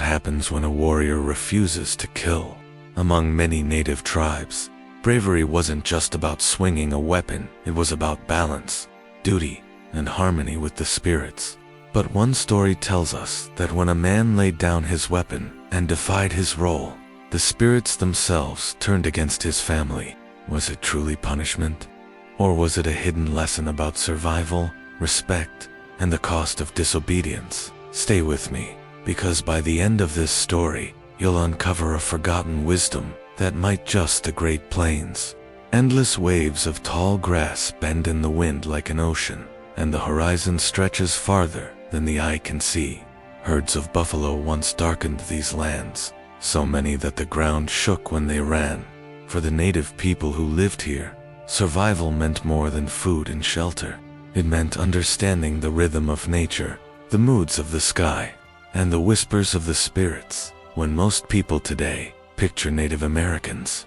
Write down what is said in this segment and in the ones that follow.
happens when a warrior refuses to kill. Among many native tribes, bravery wasn't just about swinging a weapon, it was about balance, duty, and harmony with the spirits. But one story tells us that when a man laid down his weapon and defied his role, the spirits themselves turned against his family. Was it truly punishment? Or was it a hidden lesson about survival, respect, and the cost of disobedience? Stay with me, because by the end of this story, you'll uncover a forgotten wisdom that might just the Great Plains. Endless waves of tall grass bend in the wind like an ocean, and the horizon stretches farther than the eye can see. Herds of buffalo once darkened these lands, so many that the ground shook when they ran. For the native people who lived here, survival meant more than food and shelter. It meant understanding the rhythm of nature, the moods of the sky, and the whispers of the spirits. When most people today picture Native Americans,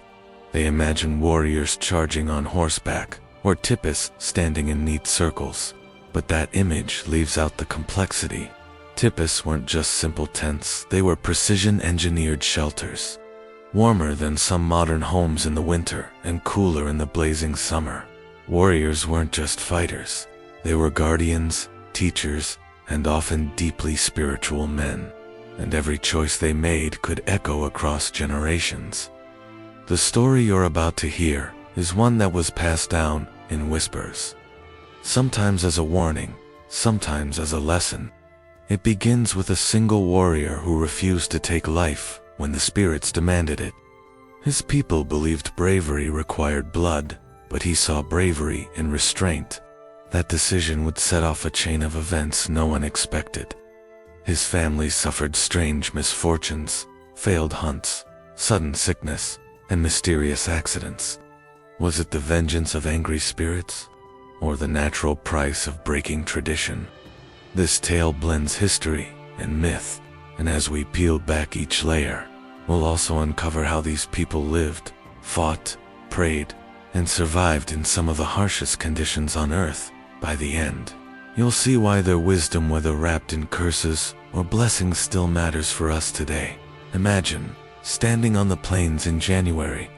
they imagine warriors charging on horseback or tipis standing in neat circles. But that image leaves out the complexity. Tipis weren't just simple tents, they were precision-engineered shelters. Warmer than some modern homes in the winter and cooler in the blazing summer. Warriors weren't just fighters, they were guardians, teachers, and often deeply spiritual men. And every choice they made could echo across generations. The story you're about to hear is one that was passed down in whispers. Sometimes as a warning, sometimes as a lesson. It begins with a single warrior who refused to take life when the spirits demanded it. His people believed bravery required blood, but he saw bravery in restraint. That decision would set off a chain of events no one expected. His family suffered strange misfortunes, failed hunts, sudden sickness, and mysterious accidents. Was it the vengeance of angry spirits, or the natural price of breaking tradition? This tale blends history and myth, and as we peel back each layer, we'll also uncover how these people lived, fought, prayed, and survived in some of the harshest conditions on earth. By the end, you'll see why their wisdom, whether wrapped in curses or blessings, still matters for us today. Imagine standing on the plains in January.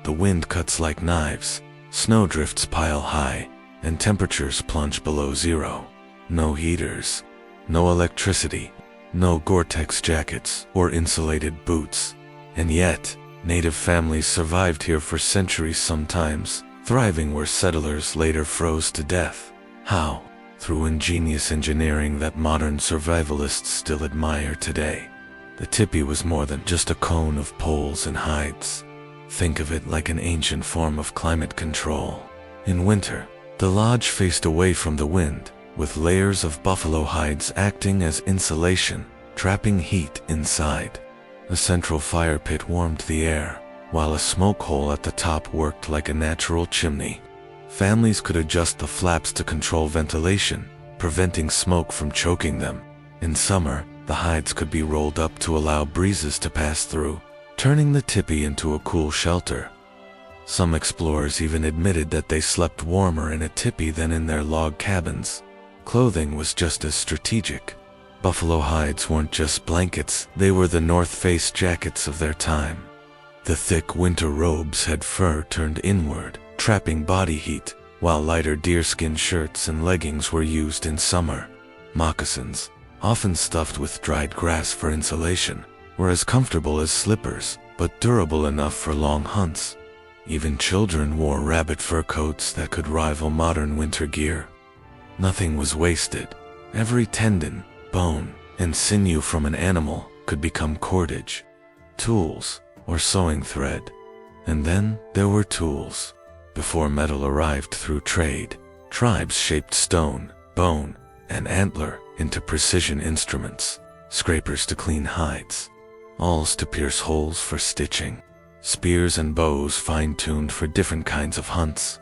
The wind cuts like knives, snowdrifts pile high, and temperatures plunge below zero. No heaters, no electricity, no Gore-Tex jackets or insulated boots. And yet, native families survived here for centuries, sometimes thriving where settlers later froze to death. How? Through ingenious engineering that modern survivalists still admire today. The tipi was more than just a cone of poles and hides. Think of it like an ancient form of climate control. In winter, the lodge faced away from the wind, with layers of buffalo hides acting as insulation, trapping heat inside. A central fire pit warmed the air, while a smoke hole at the top worked like a natural chimney. Families could adjust the flaps to control ventilation, preventing smoke from choking them. In summer, the hides could be rolled up to allow breezes to pass through, turning the tipi into a cool shelter. Some explorers even admitted that they slept warmer in a tipi than in their log cabins. Clothing was just as strategic. Buffalo hides weren't just blankets, they were the North Face jackets of their time. The thick winter robes had fur turned inward, trapping body heat, while lighter deerskin shirts and leggings were used in summer. Moccasins, often stuffed with dried grass for insulation, were as comfortable as slippers, but durable enough for long hunts. Even children wore rabbit fur coats that could rival modern winter gear. Nothing was wasted. Every tendon, bone, and sinew from an animal could become cordage, tools, or sewing thread. And then there were tools. Before metal arrived through trade, tribes shaped stone, bone, and antler into precision instruments. Scrapers to clean hides, awls to pierce holes for stitching, spears and bows fine-tuned for different kinds of hunts.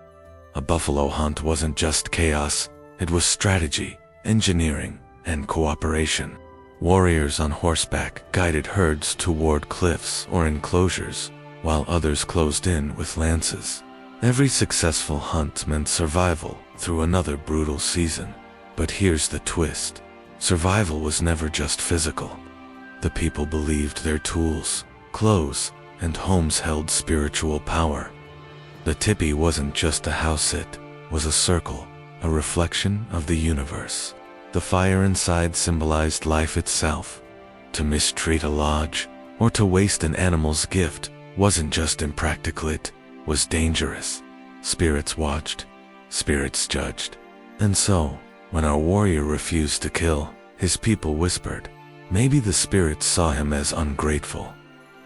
A buffalo hunt wasn't just chaos, it was strategy, engineering, and cooperation. Warriors on horseback guided herds toward cliffs or enclosures, while others closed in with lances. Every successful hunt meant survival through another brutal season. But here's the twist. Survival was never just physical. The people believed their tools, clothes, and homes held spiritual power. The tipi wasn't just a house, it was a circle, a reflection of the universe. The fire inside symbolized life itself. To mistreat a lodge, or to waste an animal's gift, wasn't just impractical, it was dangerous. Spirits watched, spirits judged. And so, when our warrior refused to kill, his people whispered, maybe the spirits saw him as ungrateful.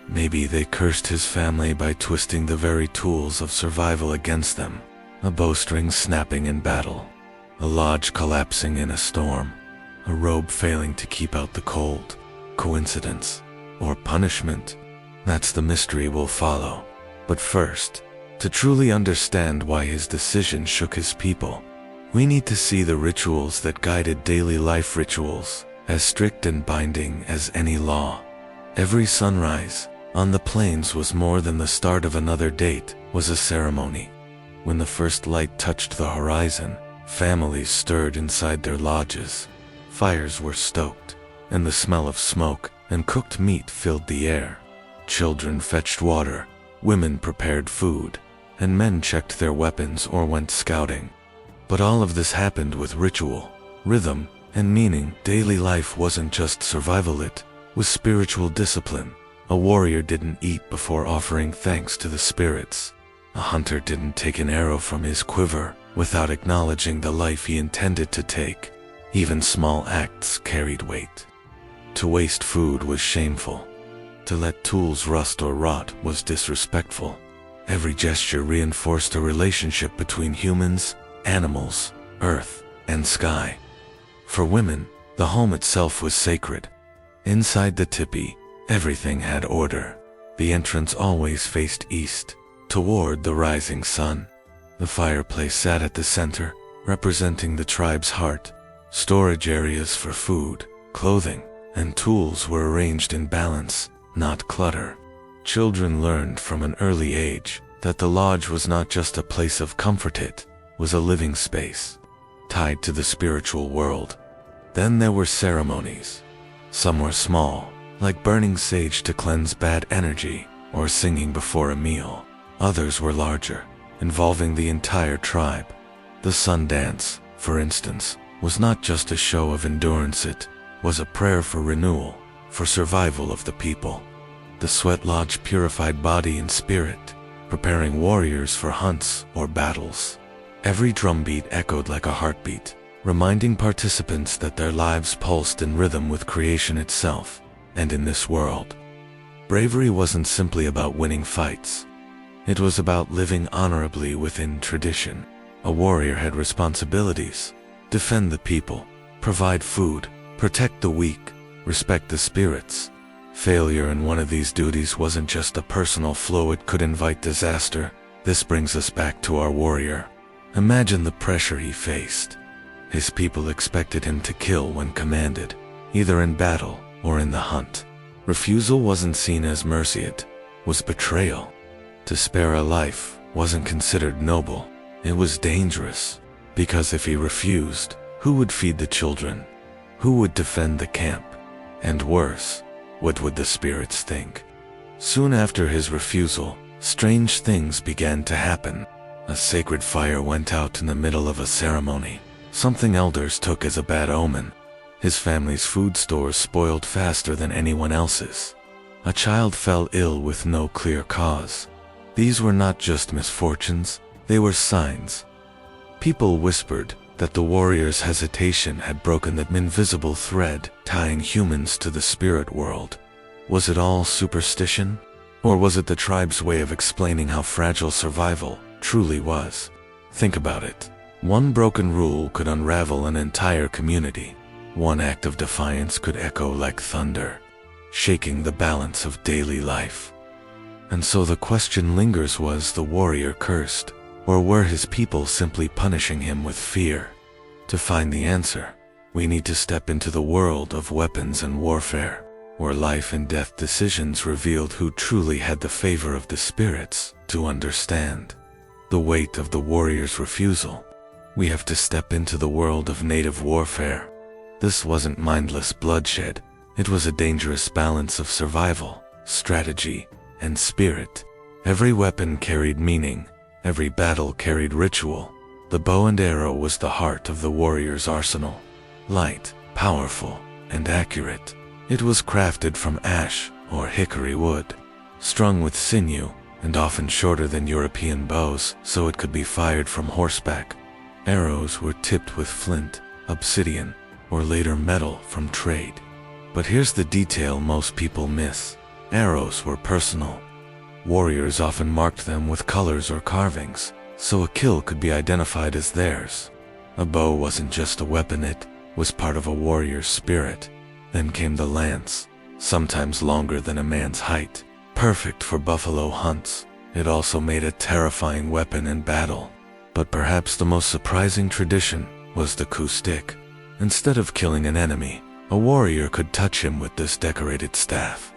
Maybe they cursed his family by twisting the very tools of survival against them. A bowstring snapping in battle, a lodge collapsing in a storm, a robe failing to keep out the cold. Coincidence or punishment? That's the mystery we'll follow. But first, to truly understand why his decision shook his people, we need to see the rituals that guided daily life, rituals as strict and binding as any law. Every sunrise on the plains was more than the start of another date, was a ceremony. When the first light touched the horizon, families stirred inside their lodges. Fires were stoked, and the smell of smoke and cooked meat filled the air. Children fetched water, women prepared food, and men checked their weapons or went scouting. But all of this happened with ritual, rhythm, and meaning. Daily life wasn't just survival, it was spiritual discipline. A warrior didn't eat before offering thanks to the spirits. A hunter didn't take an arrow from his quiver without acknowledging the life he intended to take. Even small acts carried weight. To waste food was shameful. To let tools rust or rot was disrespectful. Every gesture reinforced a relationship between humans, animals, earth, and sky. For women, the home itself was sacred. Inside the tipi, everything had order. The entrance always faced east, toward the rising sun. The fireplace sat at the center, representing the tribe's heart. Storage areas for food, clothing, and tools were arranged in balance, not clutter. Children learned from an early age that the lodge was not just a place of comfort, it was a living space, tied to the spiritual world. Then there were ceremonies. Some were small, like burning sage to cleanse bad energy, or singing before a meal. Others were larger, involving the entire tribe. The sun dance, for instance, was not just a show of endurance, it was a prayer for renewal, for survival of the people. The sweat lodge purified body and spirit, preparing warriors for hunts or battles. Every drumbeat echoed like a heartbeat, reminding participants that their lives pulsed in rhythm with creation itself. And in this world, bravery wasn't simply about winning fights. It was about living honorably within tradition. A warrior had responsibilities: defend the people, provide food, protect the weak, respect the spirits. Failure in one of these duties wasn't just a personal flaw, it could invite disaster. This brings us back to our warrior. Imagine the pressure he faced. His people expected him to kill when commanded, either in battle or in the hunt. Refusal wasn't seen as mercy, it was betrayal. To spare a life wasn't considered noble, it was dangerous. Because if he refused, who would feed the children? Who would defend the camp? And worse, what would the spirits think? Soon after his refusal, strange things began to happen. A sacred fire went out in the middle of a ceremony, something elders took as a bad omen. His family's food stores spoiled faster than anyone else's. A child fell ill with no clear cause. These were not just misfortunes, they were signs. People whispered that the warrior's hesitation had broken the invisible thread tying humans to the spirit world. Was it all superstition? Or was it the tribe's way of explaining how fragile survival truly was? Think about it. One broken rule could unravel an entire community. One act of defiance could echo like thunder, shaking the balance of daily life. And so the question lingers, was the warrior cursed, or were his people simply punishing him with fear? To find the answer, we need to step into the world of weapons and warfare, where life and death decisions revealed who truly had the favor of the spirits. To understand the weight of the warrior's refusal, we have to step into the world of native warfare. This wasn't mindless bloodshed, It was a dangerous balance of survival, strategy, and spirit. Every weapon carried meaning. Every battle carried ritual. The bow and arrow was the heart of the warrior's arsenal. Light, powerful, and accurate. It was crafted from ash or hickory wood, strung with sinew, and often shorter than European bows, so it could be fired from horseback. Arrows were tipped with flint, obsidian, or later metal from trade. But here's the detail most people miss. Arrows were personal. Warriors often marked them with colors or carvings, so a kill could be identified as theirs. A bow wasn't just a weapon, it was part of a warrior's spirit. Then came the lance, sometimes longer than a man's height, perfect for buffalo hunts. It also made a terrifying weapon in battle. But perhaps the most surprising tradition was the coup stick. Instead of killing an enemy, a warrior could touch him with this decorated staff.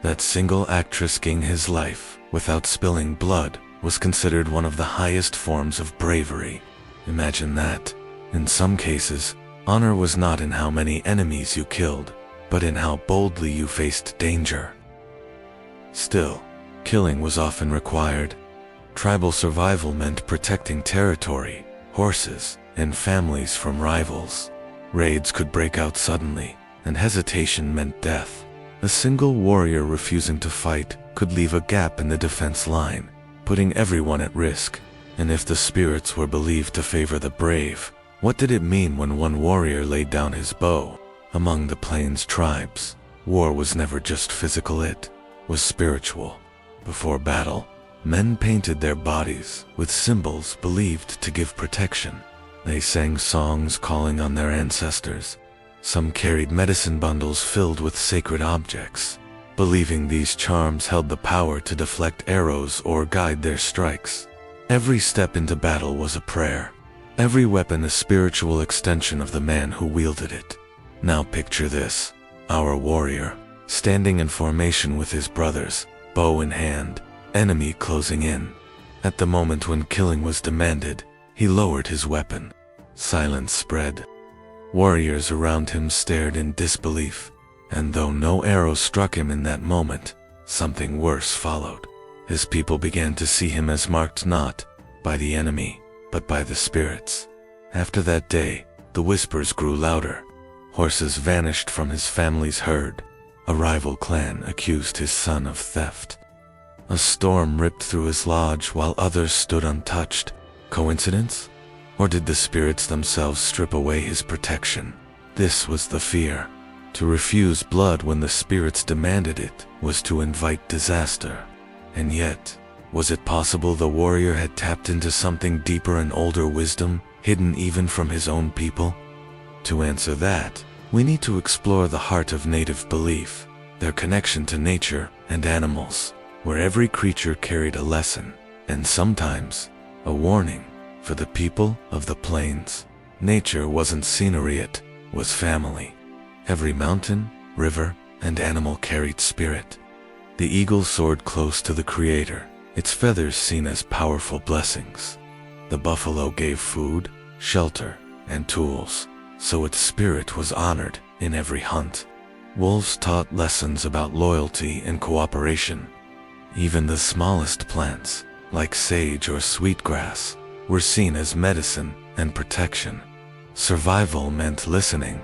That single act risking his life without spilling blood was considered one of the highest forms of bravery. Imagine that. In some cases, honor was not in how many enemies you killed, but in how boldly you faced danger. Still, killing was often required. Tribal survival meant protecting territory, horses, and families from rivals. Raids could break out suddenly, and hesitation meant death. A single warrior refusing to fight could leave a gap in the defense line, putting everyone at risk. And if the spirits were believed to favor the brave, what did it mean when one warrior laid down his bow? Among the Plains tribes, war was never just physical, it was spiritual. Before battle, men painted their bodies with symbols believed to give protection. They sang songs calling on their ancestors. Some carried medicine bundles filled with sacred objects, believing these charms held the power to deflect arrows or guide their strikes. Every step into battle was a prayer. Every weapon a spiritual extension of the man who wielded it. Now picture this: our warrior, standing in formation with his brothers, bow in hand, enemy closing in. At the moment when killing was demanded, he lowered his weapon. Silence spread. Warriors around him stared in disbelief, and though no arrow struck him in that moment, something worse followed. His people began to see him as marked not by the enemy, but by the spirits. After that day, the whispers grew louder. Horses vanished from his family's herd. A rival clan accused his son of theft. A storm ripped through his lodge while others stood untouched. Coincidence? Or did the spirits themselves strip away his protection? This was the fear. To refuse blood when the spirits demanded it was to invite disaster. And yet, was it possible the warrior had tapped into something deeper and older wisdom, hidden even from his own people? To answer that, we need to explore the heart of native belief, their connection to nature and animals, where every creature carried a lesson, and sometimes a warning. For the people of the plains, nature wasn't scenery, it was family. Every mountain, river, and animal carried spirit. The eagle soared close to the Creator, its feathers seen as powerful blessings. The buffalo gave food, shelter, and tools, so its spirit was honored in every hunt. Wolves taught lessons about loyalty and cooperation. Even the smallest plants, like sage or sweetgrass, were seen as medicine and protection. Survival meant listening.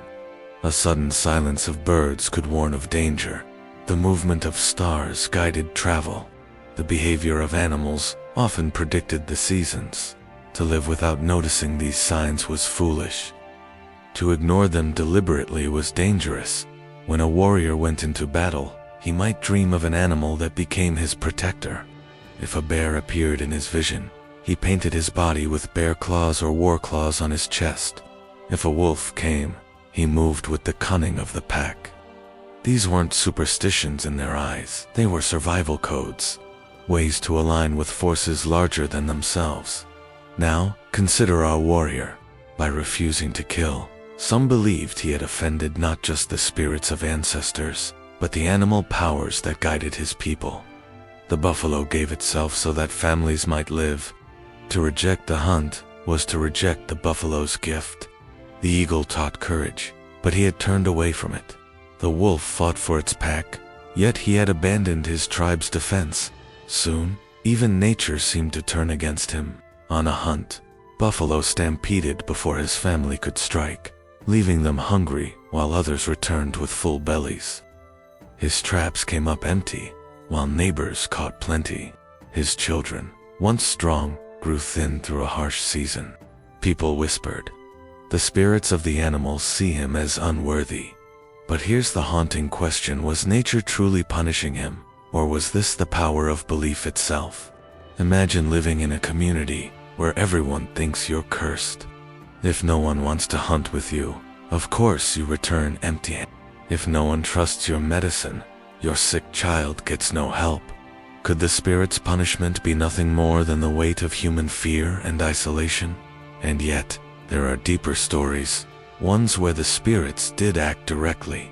A sudden silence of birds could warn of danger. The movement of stars guided travel. The behavior of animals often predicted the seasons. To live without noticing these signs was foolish. To ignore them deliberately was dangerous. When a warrior went into battle, he might dream of an animal that became his protector. If a bear appeared in his vision, he painted his body with bear claws or war claws on his chest. If a wolf came, he moved with the cunning of the pack. These weren't superstitions in their eyes, they were survival codes, ways to align with forces larger than themselves. Now, consider our warrior. By refusing to kill, some believed he had offended not just the spirits of ancestors, but the animal powers that guided his people. The buffalo gave itself so that families might live. To reject the hunt was to reject the buffalo's gift. The eagle taught courage, but he had turned away from it. The wolf fought for its pack, yet he had abandoned his tribe's defense. Soon, even nature seemed to turn against him. On a hunt, buffalo stampeded before his family could strike, leaving them hungry while others returned with full bellies. His traps came up empty, while neighbors caught plenty. His children, once strong, grew thin through a harsh season. People whispered, "The spirits of the animals see him as unworthy." But here's the haunting question: was nature truly punishing him, or was this the power of belief itself? Imagine living in a community where everyone thinks you're cursed. If no one wants to hunt with you, of course you return empty-handed. If no one trusts your medicine, your sick child gets no help. Could the spirit's punishment be nothing more than the weight of human fear and isolation? And yet, there are deeper stories, ones where the spirits did act directly.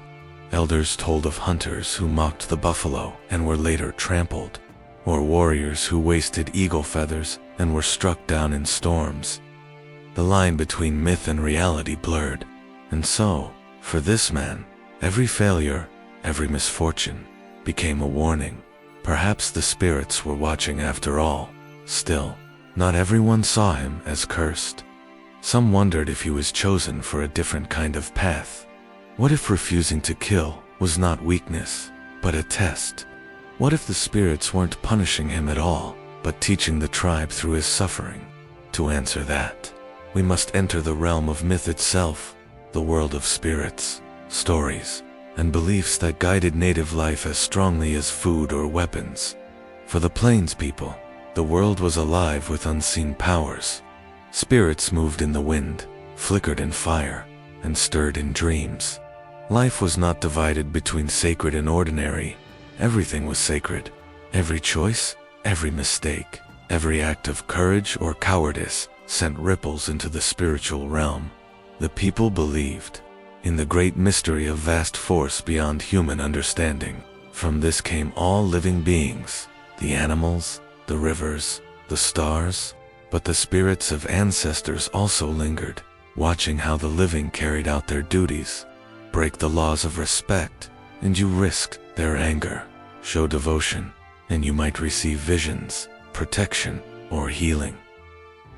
Elders told of hunters who mocked the buffalo and were later trampled, or warriors who wasted eagle feathers and were struck down in storms. The line between myth and reality blurred, and so, for this man, every failure, every misfortune, became a warning. Perhaps the spirits were watching after all. Still, not everyone saw him as cursed. Some wondered if he was chosen for a different kind of path. What if refusing to kill was not weakness, but a test? What if the spirits weren't punishing him at all, but teaching the tribe through his suffering? To answer that, we must enter the realm of myth itself, the world of spirits, stories, and beliefs that guided native life as strongly as food or weapons. For the plains people, the world was alive with unseen powers. Spirits moved in the wind, flickered in fire, and stirred in dreams. Life was not divided between sacred and ordinary. Everything was sacred. Every choice, every mistake, every act of courage or cowardice sent ripples into the spiritual realm. The people believed in the great mystery of vast force beyond human understanding. From this came all living beings, the animals, the rivers, the stars. But the spirits of ancestors also lingered, watching how the living carried out their duties. Break the laws of respect, and you risked their anger. Show devotion, and you might receive visions, protection, or healing.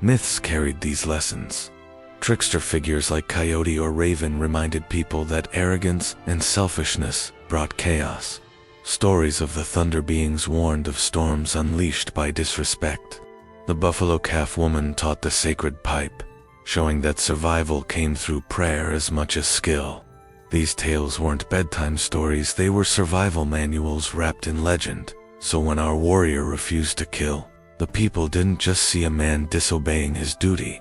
Myths carried these lessons. Trickster figures like Coyote or Raven reminded people that arrogance and selfishness brought chaos. Stories of the thunder beings warned of storms unleashed by disrespect. The buffalo calf woman taught the sacred pipe, showing that survival came through prayer as much as skill. These tales weren't bedtime stories, they were survival manuals wrapped in legend. So when our warrior refused to kill, the people didn't just see a man disobeying his duty.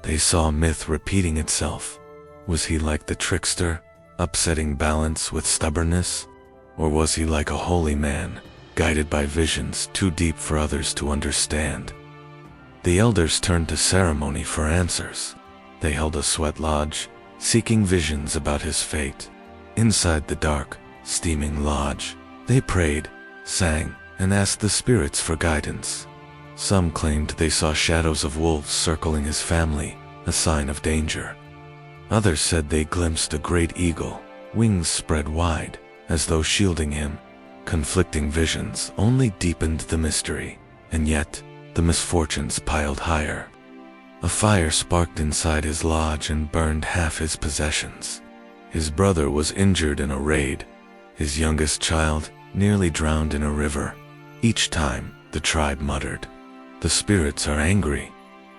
They saw myth repeating itself. Was he like the trickster, upsetting balance with stubbornness? Or was he like a holy man, guided by visions too deep for others to understand? The elders turned to ceremony for answers. They held a sweat lodge, seeking visions about his fate. Inside the dark, steaming lodge, they prayed, sang, and asked the spirits for guidance. Some claimed they saw shadows of wolves circling his family, a sign of danger. Others said they glimpsed a great eagle, wings spread wide, as though shielding him. Conflicting visions only deepened the mystery, and yet, the misfortunes piled higher. A fire sparked inside his lodge and burned half his possessions. His brother was injured in a raid. His youngest child nearly drowned in a river. Each time, the tribe muttered, "The spirits are angry."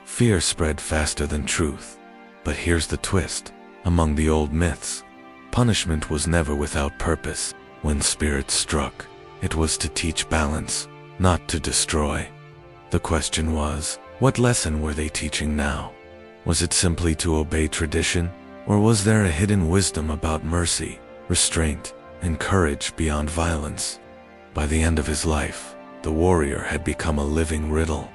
Fear spread faster than truth. But here's the twist. Among the old myths, punishment was never without purpose. When spirits struck, it was to teach balance, not to destroy. The question was, what lesson were they teaching now? Was it simply to obey tradition, or was there a hidden wisdom about mercy, restraint, and courage beyond violence? By the end of his life, the warrior had become a living riddle.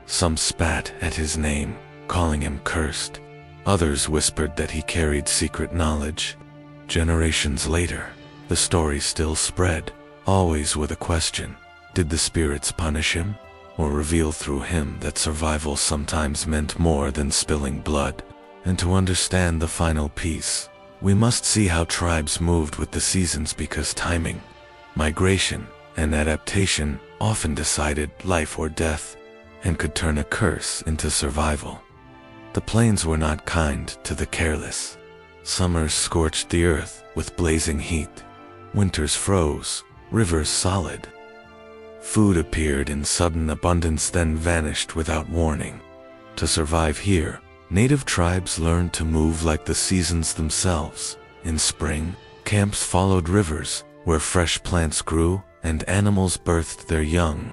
Some spat at his name, calling him cursed. Others whispered that he carried secret knowledge. Generations later, the story still spread, always with a question. Did the spirits punish him, or reveal through him that survival sometimes meant more than spilling blood? And to understand the final piece, we must see how tribes moved with the seasons because timing, migration, and adaptation often decided life or death and could turn a curse into survival. The plains were not kind to the careless. Summers scorched the earth with blazing heat. Winters froze, rivers solid. Food appeared in sudden abundance then vanished without warning. To survive here, native tribes learned to move like the seasons themselves. In spring, camps followed rivers where fresh plants grew and animals birthed their young.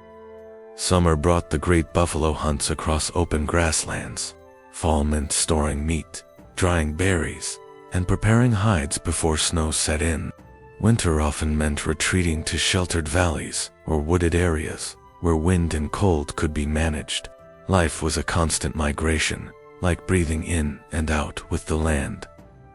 Summer brought the great buffalo hunts across open grasslands. Fall meant storing meat, drying berries, and preparing hides before snow set in. Winter often meant retreating to sheltered valleys or wooded areas where wind and cold could be managed. Life was a constant migration, like breathing in and out with the land.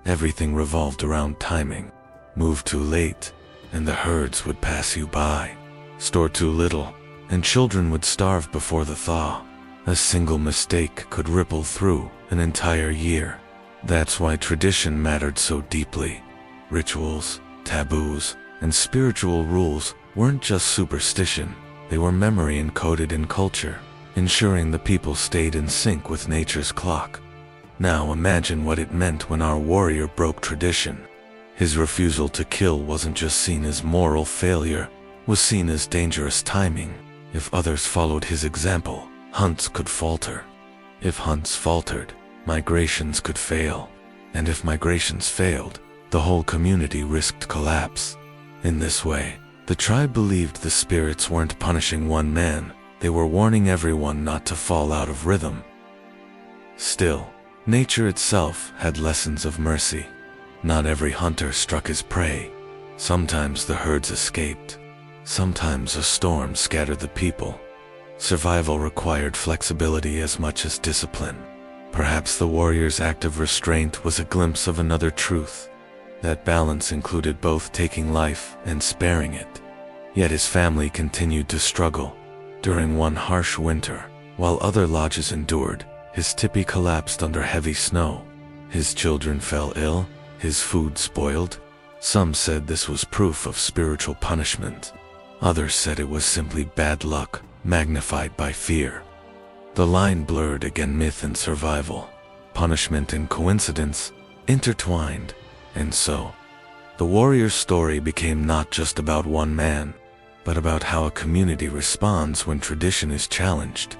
Everything revolved around timing. Move too late, and the herds would pass you by. Store too little, and children would starve before the thaw. A single mistake could ripple through an entire year. That's why tradition mattered so deeply. Rituals, taboos, and spiritual rules weren't just superstition. They were memory encoded in culture, ensuring the people stayed in sync with nature's clock. Now imagine what it meant when our warrior broke tradition. His refusal to kill wasn't just seen as moral failure, was seen as dangerous timing. If others followed his example, hunts could falter. If hunts faltered, migrations could fail. And if migrations failed, the whole community risked collapse. In this way, the tribe believed the spirits weren't punishing one man, they were warning everyone not to fall out of rhythm. Still, nature itself had lessons of mercy. Not every hunter struck his prey. Sometimes the herds escaped. Sometimes a storm scattered the people. Survival required flexibility as much as discipline. Perhaps the warrior's act of restraint was a glimpse of another truth. That balance included both taking life and sparing it. Yet his family continued to struggle. During one harsh winter, while other lodges endured, his teepee collapsed under heavy snow. His children fell ill, his food spoiled. Some said this was proof of spiritual punishment. Others said it was simply bad luck, magnified by fear. The line blurred again, myth and survival, punishment and coincidence, intertwined. And so, the warrior's story became not just about one man, but about how a community responds when tradition is challenged.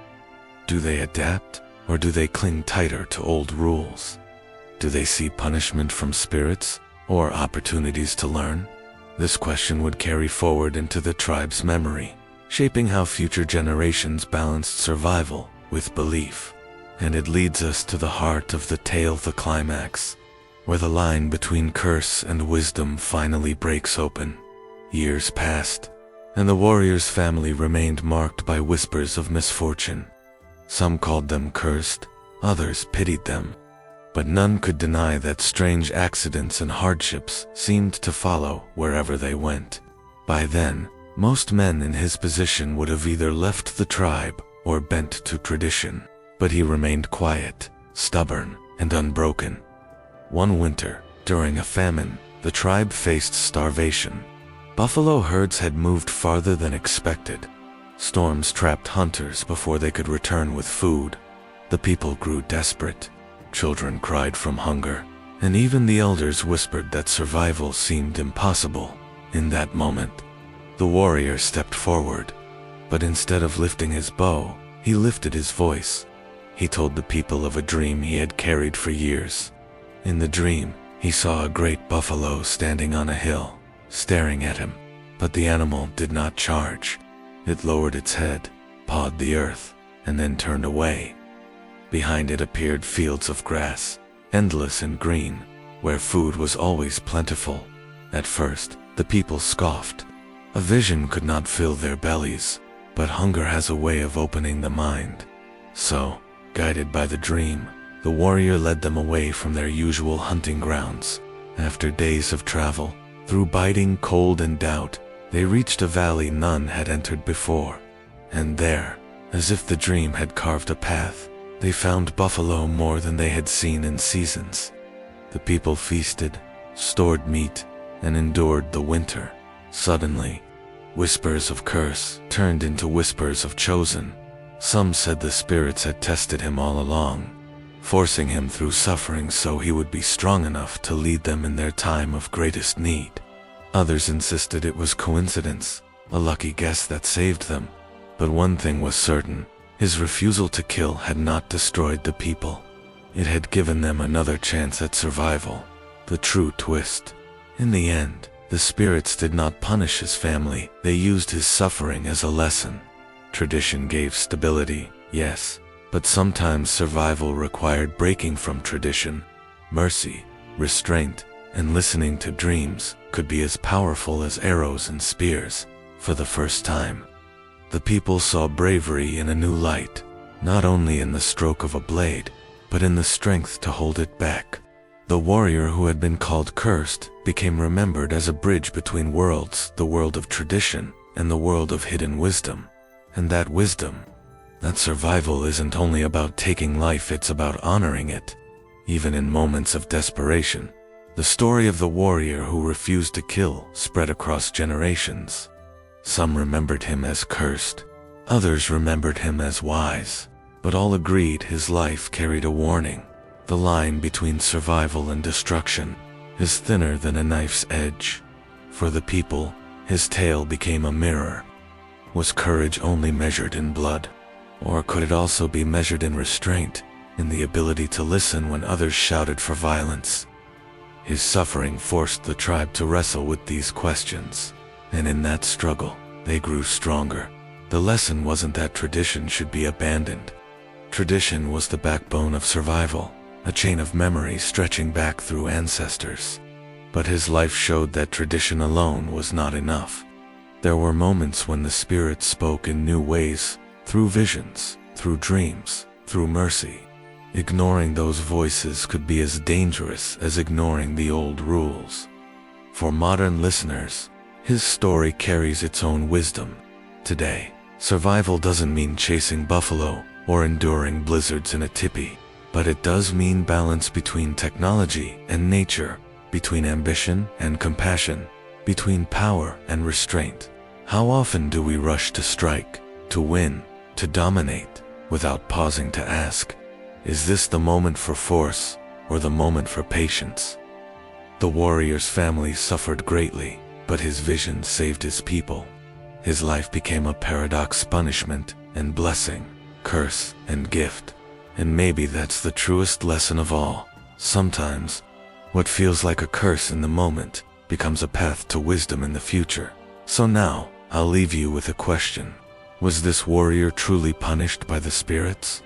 Do they adapt, or do they cling tighter to old rules? Do they see punishment from spirits, or opportunities to learn? This question would carry forward into the tribe's memory, shaping how future generations balanced survival with belief. And it leads us to the heart of the tale, the climax, where the line between curse and wisdom finally breaks open. Years passed, and the warrior's family remained marked by whispers of misfortune. Some called them cursed, others pitied them. But none could deny that strange accidents and hardships seemed to follow wherever they went. By then, most men in his position would have either left the tribe or bent to tradition. But he remained quiet, stubborn, and unbroken. One winter, during a famine, the tribe faced starvation. Buffalo herds had moved farther than expected. Storms trapped hunters before they could return with food. The people grew desperate. Children cried from hunger, and even the elders whispered that survival seemed impossible. In that moment, the warrior stepped forward. But instead of lifting his bow, he lifted his voice. He told the people of a dream he had carried for years. In the dream, he saw a great buffalo standing on a hill, staring at him. But the animal did not charge. It lowered its head, pawed the earth, and then turned away. Behind it appeared fields of grass, endless and green, where food was always plentiful. At first, the people scoffed. A vision could not fill their bellies, but hunger has a way of opening the mind. So, guided by the dream, the warrior led them away from their usual hunting grounds. After days of travel, through biting cold and doubt, they reached a valley none had entered before. And there, as if the dream had carved a path, they found buffalo more than they had seen in seasons. The people feasted, stored meat, and endured the winter. Suddenly, whispers of curse turned into whispers of chosen. Some said the spirits had tested him all along, forcing him through suffering so he would be strong enough to lead them in their time of greatest need. Others insisted it was coincidence, a lucky guess that saved them. But one thing was certain, his refusal to kill had not destroyed the people. It had given them another chance at survival. The true twist. In the end, the spirits did not punish his family, they used his suffering as a lesson. Tradition gave stability, yes, but sometimes survival required breaking from tradition. Mercy, restraint, and listening to dreams could be as powerful as arrows and spears. For the first time, the people saw bravery in a new light, not only in the stroke of a blade, but in the strength to hold it back. The warrior who had been called cursed became remembered as a bridge between worlds, the world of tradition and the world of hidden wisdom. And that wisdom, that survival isn't only about taking life, it's about honoring it, even in moments of desperation. The story of the warrior who refused to kill spread across generations. Some remembered him as cursed, others remembered him as wise, but all agreed his life carried a warning. The line between survival and destruction is thinner than a knife's edge. For the people, his tale became a mirror. Was courage only measured in blood? Or could it also be measured in restraint, in the ability to listen when others shouted for violence? His suffering forced the tribe to wrestle with these questions, and in that struggle, they grew stronger. The lesson wasn't that tradition should be abandoned. Tradition was the backbone of survival, a chain of memory stretching back through ancestors. But his life showed that tradition alone was not enough. There were moments when the spirits spoke in new ways, through visions, through dreams, through mercy. Ignoring those voices could be as dangerous as ignoring the old rules. For modern listeners, his story carries its own wisdom. Today, survival doesn't mean chasing buffalo or enduring blizzards in a tipi, but it does mean balance between technology and nature, between ambition and compassion, between power and restraint. How often do we rush to strike, to win, to dominate, without pausing to ask, is this the moment for force or the moment for patience? The warrior's family suffered greatly, but his vision saved his people. His life became a paradox, punishment and blessing, curse and gift. And maybe that's the truest lesson of all. Sometimes, what feels like a curse in the moment becomes a path to wisdom in the future. So now, I'll leave you with a question. Was this warrior truly punished by the spirits?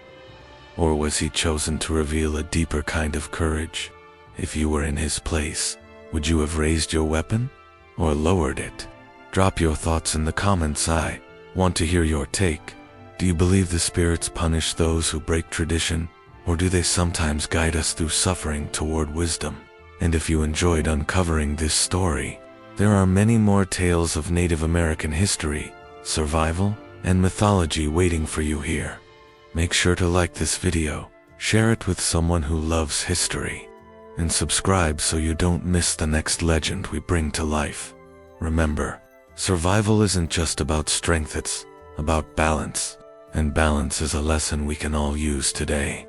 Or was he chosen to reveal a deeper kind of courage? If you were in his place, would you have raised your weapon? Or lowered it? Drop your thoughts in the comments. I want to hear your take. Do you believe the spirits punish those who break tradition? Or do they sometimes guide us through suffering toward wisdom? And if you enjoyed uncovering this story, there are many more tales of Native American history, survival, and mythology waiting for you here. Make sure to like this video, share it with someone who loves history, and subscribe so you don't miss the next legend we bring to life. Remember, survival isn't just about strength, it's about balance, and balance is a lesson we can all use today.